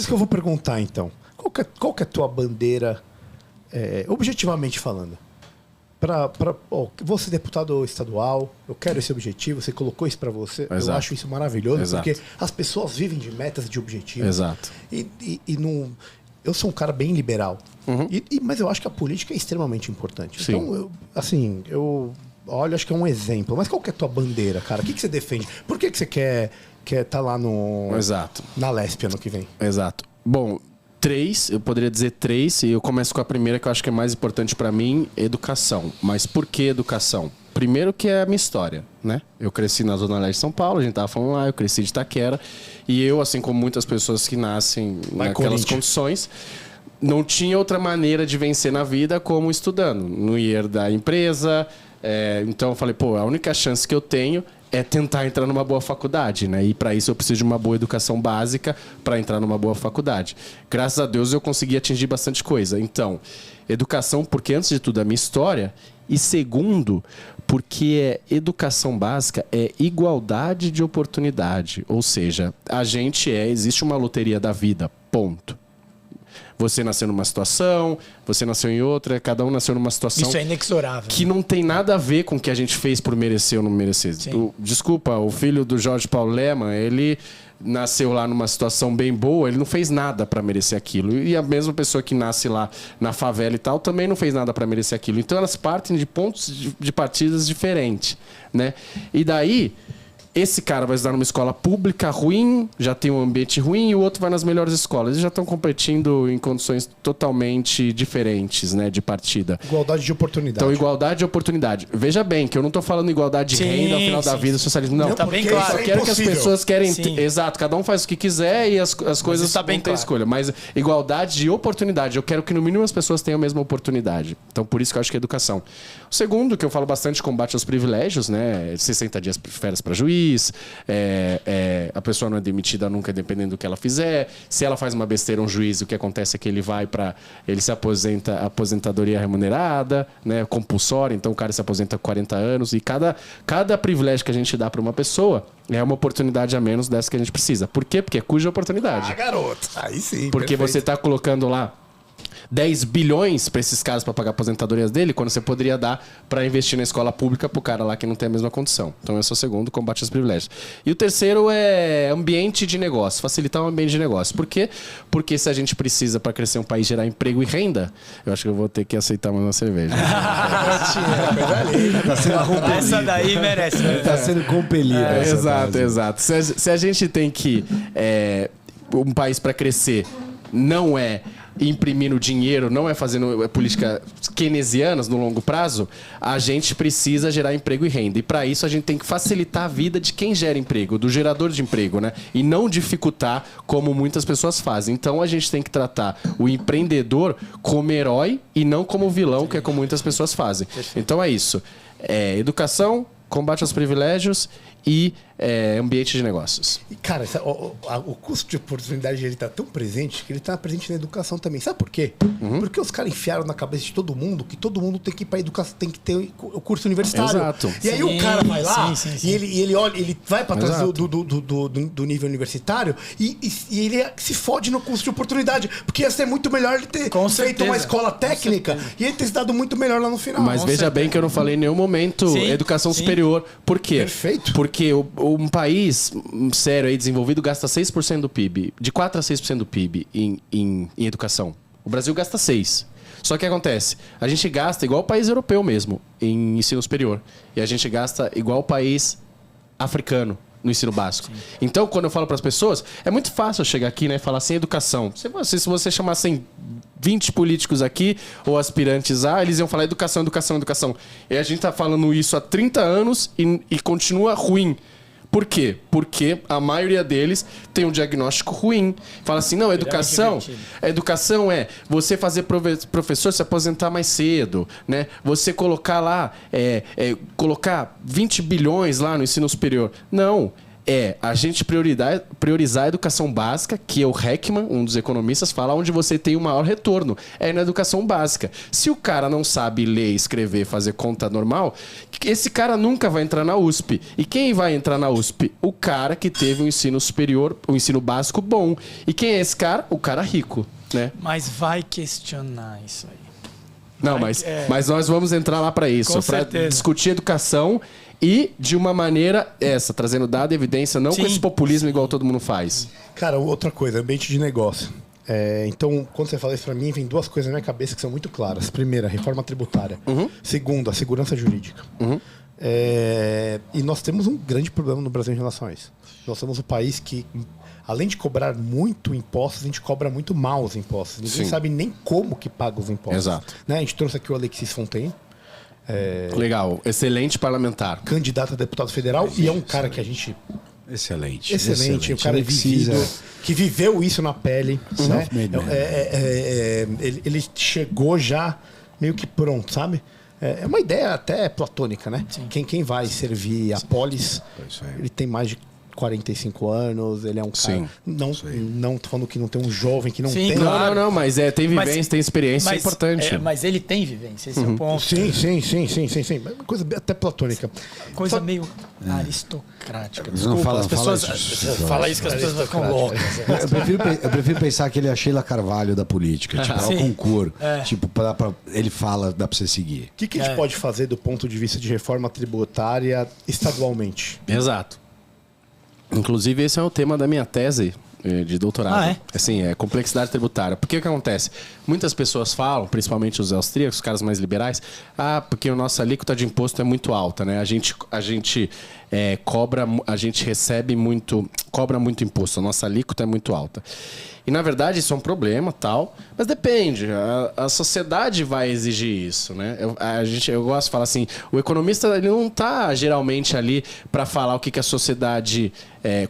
isso que eu vou perguntar, então. Qual que é a tua bandeira, objetivamente falando? Vou ser deputado estadual, eu quero esse objetivo, você colocou isso para você. Exato. Eu acho isso maravilhoso, Exato. porque as pessoas vivem de metas, de objetivos. Exato. E não... Eu sou um cara bem liberal, mas eu acho que a política é extremamente importante. Sim. Então, eu olha, acho que é um exemplo. Mas qual que é a tua bandeira, cara? O que você defende? Por que você quer estar lá Exato. na Lespe ano que vem? Exato. Bom, eu poderia dizer 3, e eu começo com a primeira, que eu acho que é mais importante para mim, educação. Mas por que educação? Primeiro que é a minha história, né? Eu cresci na Zona Leste de São Paulo, a gente tava falando lá, eu cresci de Itaquera, e eu, assim como muitas pessoas que nascem naquelas condições, não tinha outra maneira de vencer na vida como estudando. Não ia herdar empresa, então eu falei, a única chance que eu tenho é tentar entrar numa boa faculdade, né? E para isso eu preciso de uma boa educação básica para entrar numa boa faculdade. Graças a Deus eu consegui atingir bastante coisa. Então, educação, porque antes de tudo é a minha história, e segundo, porque educação básica é igualdade de oportunidade. Ou seja, existe uma loteria da vida, ponto. Você nasceu numa situação, você nasceu em outra, cada um nasceu numa situação... Isso é inexorável. Que não tem nada a ver com o que a gente fez por merecer ou não merecer. Desculpa, o filho do Jorge Paulo Lemann, ele nasceu lá numa situação bem boa, ele não fez nada para merecer aquilo. E a mesma pessoa que nasce lá na favela e tal, também não fez nada para merecer aquilo. Então elas partem de pontos de partidas diferentes, né? E daí... Esse cara vai estudar numa escola pública ruim, já tem um ambiente ruim, e o outro vai nas melhores escolas. Eles já estão competindo em condições totalmente diferentes, né, de partida. Igualdade de oportunidade. Então, igualdade de oportunidade. Veja bem que eu não estou falando igualdade de renda ao final da vida, socialismo. Não, tá bem claro. Eu só quero que as pessoas querem... Exato, cada um faz o que quiser e as coisas tá bem não têm escolha. Mas igualdade de oportunidade. Eu quero que no mínimo as pessoas tenham a mesma oportunidade. Então, por isso que eu acho que é educação. O segundo, que eu falo bastante, combate aos privilégios, né? 60 dias de férias para juiz, a pessoa não é demitida nunca, dependendo do que ela fizer. Se ela faz uma besteira, um juiz, o que acontece é que ele se aposenta, aposentadoria remunerada, né, compulsória, então o cara se aposenta com 40 anos, e cada privilégio que a gente dá para uma pessoa é uma oportunidade a menos dessa que a gente precisa. Por quê? Porque é cuja oportunidade. Garoto, aí sim. Porque perfeito. você está colocando lá 10 bilhões para esses caras para pagar aposentadorias dele, quando você poderia dar para investir na escola pública pro cara lá que não tem a mesma condição. Então esse é o segundo, combate aos privilégios. E o terceiro é ambiente de negócio, facilitar o ambiente de negócio. Por quê? Porque se a gente precisa para crescer um país, gerar emprego e renda, eu acho que eu vou ter que aceitar mais uma cerveja. Essa daí merece. Tá sendo compelido. Exato. Se a gente tem que um país para crescer não é imprimindo dinheiro, não é fazendo política keynesianas no longo prazo, a gente precisa gerar emprego e renda. E para isso a gente tem que facilitar a vida de quem gera emprego, do gerador de emprego, né? E não dificultar como muitas pessoas fazem. Então a gente tem que tratar o empreendedor como herói e não como vilão, que é como muitas pessoas fazem. Então é isso. Educação, combate aos privilégios e ambiente de negócios. E, cara, o custo de oportunidade ele tá tão presente que ele tá presente na educação também. Sabe por quê? Porque os caras enfiaram na cabeça de todo mundo que todo mundo tem que ir pra educação, tem que ter o curso universitário. Exato. E aí o cara vai lá sim. e ele olha, ele vai pra trás do nível universitário e ele se fode no custo de oportunidade. Porque ia ser muito melhor ele ter feito uma escola técnica e ele ter se dado muito melhor lá no final. Mas veja bem que eu não falei em nenhum momento educação superior. Por quê? Perfeito. Porque um país sério aí, desenvolvido, gasta 6% do PIB. De 4 a 6% do PIB em educação. O Brasil gasta 6%. Só que acontece, a gente gasta igual o país europeu mesmo, em ensino superior. E a gente gasta igual o país africano no ensino básico. Então, quando eu falo para as pessoas, é muito fácil eu chegar aqui, né, e falar assim, educação. Se você chamassem 20 políticos aqui, ou aspirantes eles iam falar educação. E a gente tá falando isso há 30 anos e continua ruim. Por quê? Porque a maioria deles tem um diagnóstico ruim. Fala assim, não, educação é você fazer professor se aposentar mais cedo, né? Você colocar lá, colocar 20 bilhões lá no ensino superior. Não. é a gente priorizar a educação básica, que é o Heckman, um dos economistas, fala onde você tem o maior retorno. É na educação básica. Se o cara não sabe ler, escrever, fazer conta normal, esse cara nunca vai entrar na USP. E quem vai entrar na USP? O cara que teve um ensino superior, um ensino básico bom. E quem é esse cara? O cara rico, né? Mas vai questionar isso aí. Não, mas nós vamos entrar lá para isso, para discutir educação e de uma maneira trazendo dado e evidência, não com esse populismo igual todo mundo faz. Cara, outra coisa, ambiente de negócio. Então, quando você fala isso para mim, vem duas coisas na minha cabeça que são muito claras. Primeira, a reforma tributária. Segunda, a segurança jurídica. E nós temos um grande problema no Brasil em relação a isso. Nós somos um país que, além de cobrar muito impostos, a gente cobra muito mal os impostos. Ninguém sabe nem como que paga os impostos. Exato. Né? A gente trouxe aqui o Alexis Fontaine. Legal, excelente parlamentar. Candidato a deputado federal e é um cara que a gente... Excelente. Um cara vivido, que viveu isso na pele. Né? Ele chegou já meio que pronto, sabe? É uma ideia até platônica, né? Quem vai servir a polis, ele tem mais de 45 anos, ele é um cara... Não tô falando que não tem um jovem que não tem... Não, mas tem vivência, tem experiência, é importante. Mas ele tem vivência, esse é o ponto. Sim. É uma coisa até platônica. Coisa meio aristocrática. Desculpa, não fala, as pessoas... Fala isso que as pessoas ficam loucas. Eu prefiro pensar que ele é a Sheila Carvalho da política. Tipo, é o concurso. Tipo, ele fala, dá pra você seguir. O que a gente pode fazer do ponto de vista de reforma tributária estadualmente? Exato. Inclusive, esse é o tema da minha tese de doutorado. Assim, complexidade tributária. Porque o que acontece? Muitas pessoas falam, principalmente os austríacos, os caras mais liberais, porque a nossa alíquota de imposto é muito alta, né? A gente cobra muito imposto, a nossa alíquota é muito alta. E, na verdade, isso é um problema, tal, mas depende. A sociedade vai exigir isso, né? Eu gosto de falar assim, o economista ele não está geralmente ali para falar o que a sociedade,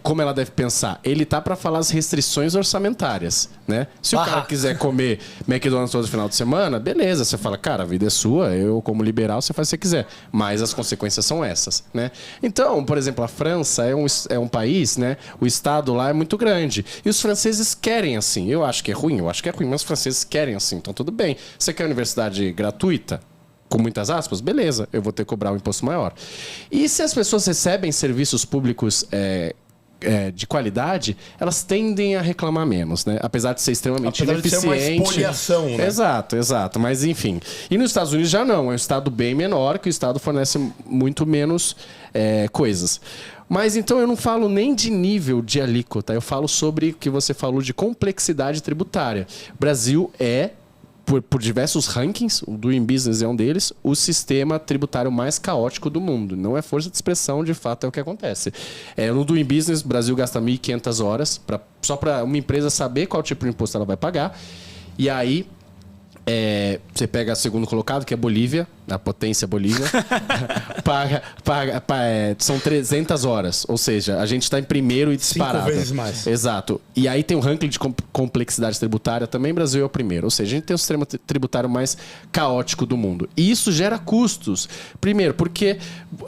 como ela deve pensar. Ele está para falar as restrições orçamentárias, né? Se o cara quiser comer McDonald's todo final de semana, beleza. Você fala, cara, a vida é sua, eu como liberal, você faz o que você quiser. Mas as consequências são essas, né? Então, por exemplo, a França é um país, né? O Estado lá é muito grande. E os franceses querem assim. Eu acho que é ruim, mas os franceses querem assim. Então, tudo bem. Você quer universidade gratuita? Com muitas aspas? Beleza, eu vou ter que cobrar um imposto maior. E se as pessoas recebem serviços públicos de qualidade, elas tendem a reclamar menos, né? Apesar de ser extremamente ineficiente. De ser uma espoliação, né? Exato. Mas, enfim. E nos Estados Unidos já não. É um estado bem menor, que o estado fornece muito menos coisas. Mas então eu não falo nem de nível de alíquota, eu falo sobre o que você falou de complexidade tributária. O Brasil por diversos rankings, o Doing Business é um deles, o sistema tributário mais caótico do mundo. Não é força de expressão, de fato é o que acontece. No Doing Business, o Brasil gasta 1.500 horas só para uma empresa saber qual tipo de imposto ela vai pagar. E aí, você pega o segundo colocado, que é Bolívia, a potência Bolívia, são 300 horas. Ou seja, a gente está em primeiro e disparado. 5 vezes mais. Exato. E aí tem um ranking de complexidade tributária, também o Brasil é o primeiro. Ou seja, a gente tem o sistema tributário mais caótico do mundo. E isso gera custos. Primeiro, porque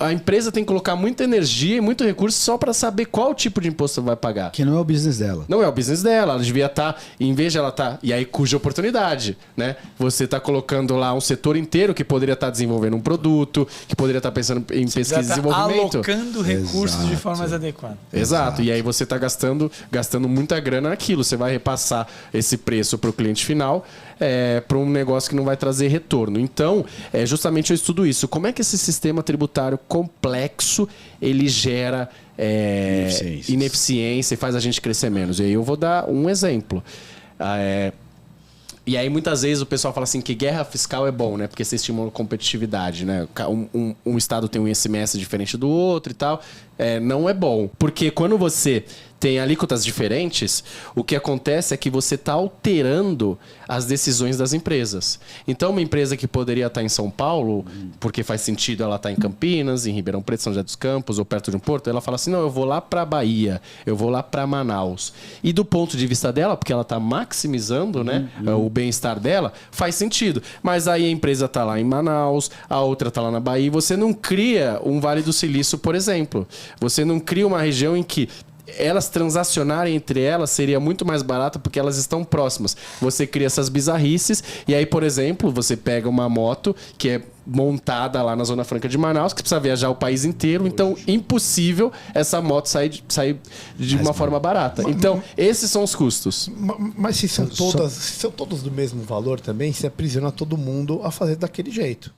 a empresa tem que colocar muita energia e muito recurso só para saber qual tipo de imposto ela vai pagar. Que não é o business dela. Não é o business dela. Ela devia estar, em vez de ela estar... E aí, cuja oportunidade, né? Você está colocando lá um setor inteiro que poderia estar desenvolvendo um produto, que poderia estar pensando em pesquisa e desenvolvimento. Alocando recursos de forma mais adequada. Exato. E aí você está gastando muita grana naquilo. Você vai repassar esse preço para o cliente final para um negócio que não vai trazer retorno. Então, justamente eu estudo isso. Como é que esse sistema tributário complexo ele gera ineficiência e faz a gente crescer menos? E aí eu vou dar um exemplo. E aí, muitas vezes, o pessoal fala assim que guerra fiscal é bom, né? Porque você estimula a competitividade, né? Um estado tem um ICMS diferente do outro e tal. Não é bom. Porque quando você tem alíquotas diferentes, o que acontece é que você está alterando as decisões das empresas. Então, uma empresa que poderia estar em São Paulo, porque faz sentido ela estar em Campinas, em Ribeirão Preto, São José dos Campos ou perto de um porto, ela fala assim, não, eu vou lá para Bahia, eu vou lá para Manaus. E do ponto de vista dela, porque ela está maximizando, né, o bem-estar dela, faz sentido. Mas aí a empresa está lá em Manaus, a outra está lá na Bahia, e você não cria um Vale do Silício, por exemplo. Você não cria uma região em que elas transacionarem entre elas seria muito mais barato porque elas estão próximas. Você cria essas bizarrices e aí, por exemplo, você pega uma moto que é montada lá na Zona Franca de Manaus, que precisa viajar o país inteiro, então impossível essa moto sair de uma forma barata. Então, esses são os custos. Mas se são todas do mesmo valor também, você aprisiona todo mundo a fazer daquele jeito.